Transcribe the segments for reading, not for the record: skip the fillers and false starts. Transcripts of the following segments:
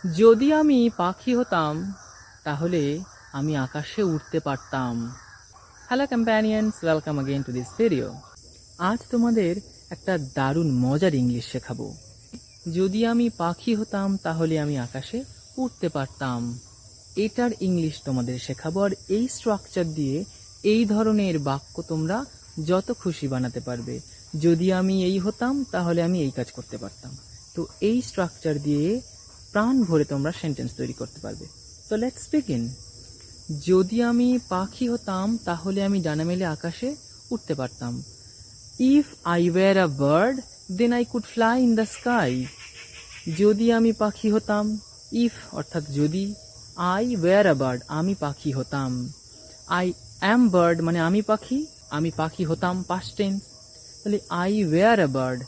যদি আমি পাখি হতাম তাহলে আমি আকাশে উড়তে পারতাম। Hello companions, welcome again to this video. আজ তোমাদের একটা দারুণ মজার ইংলিশ শেখাবো। যদি আমি পাখি হতাম তাহলে আমি আকাশে উড়তে পারতাম। এটার ইংলিশ তোমাদের শেখাবো, আর এই স্ট্রাকচার দিয়ে এই ধরনের বাক্য তোমরা যত খুশি বানাতে পারবে। যদি আমি এই হতাম তাহলে আমি এই কাজ করতে পারতাম। তো এই স্ট্রাকচার দিয়ে প্রাণ ভরে তোমরা সেন্টেন্স তৈরি করতে পারবে। তো লেটস বিগিন। যদি আমি পাখি হতাম তাহলে আমি ডানা মেলে আকাশে উঠতে পারতাম। If I were a bird then I could fly in the sky. যদি আমি পাখি হতাম, ইফ অর্থাৎ যদি, আই ওয়্যার আ বার্ড আমি পাখি হতাম, আই অ্যাম বার্ড মানে আমি পাখি হতাম পাস্ট টেন্স। তাহলে আই ওয়্যার আ বার্ড,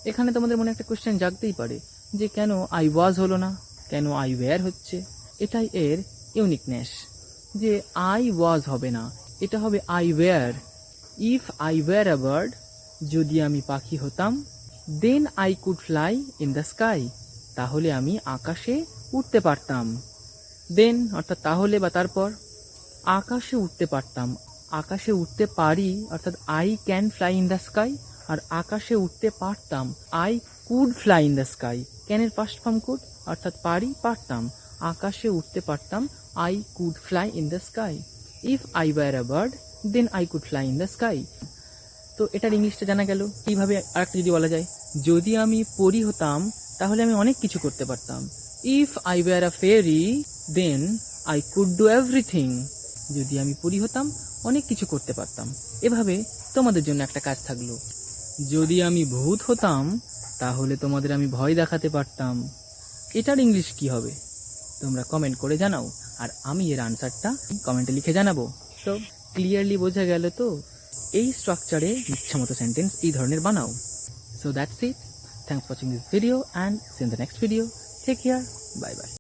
এখানে তোমাদের মনে একটা কোশ্চেন জাগতেই পারে যে কেন আই ওয়াজ হলো না, কেন আই ওয়্যার হচ্ছে। এটাই এর ইউনিকনেস, যে আই ওয়াজ হবে না, এটা হবে I were. If I were a bird, যদি আমি পাখি হতাম, then I could fly in the sky, তাহলে আমি আকাশে উঠতে পারতাম। দেন অর্থাৎ তাহলে বা তারপর, আকাশে উঠতে পারতাম, আকাশে উঠতে পারি অর্থাৎ I can fly in the sky, আর আকাশে উঠতে পারতাম I could fly in the sky. ক্যানের পাস্ট ফর্ম কুড, অর্থাৎ পারি পারতাম, আকাশে উঠতে পারতাম I could fly in the sky. If I were a bird then I could fly in the sky. তো এটার ইংলিশটা জানা গেল। এইভাবে আরেকটা যদি বলা যায়, যদি আমি পরি হতাম তাহলে আমি অনেক কিছু করতে পারতাম। If I were a fairy then I could do everything. যদি আমি পরি হতাম অনেক কিছু করতে পারতাম। এভাবে তোমাদের জন্য একটা কাজ থাকলো, যদি আমি ভূত হতাম তাহলে তোমাদের আমি ভয় দেখাতে পারতাম। এটার ইংলিশ কি হবে তোমরা কমেন্ট করে জানাও, আর আমি এর আনসারটা কমেন্টে লিখে জানাবো। তো ক্লিয়ারলি বোঝা গেল তো, এই স্ট্রাকচারে ইচ্ছা মতো সেন্টেন্স এই ধরনের বানাও। So that's it. Thanks for watching this video and see in the next video. Take care, bye by.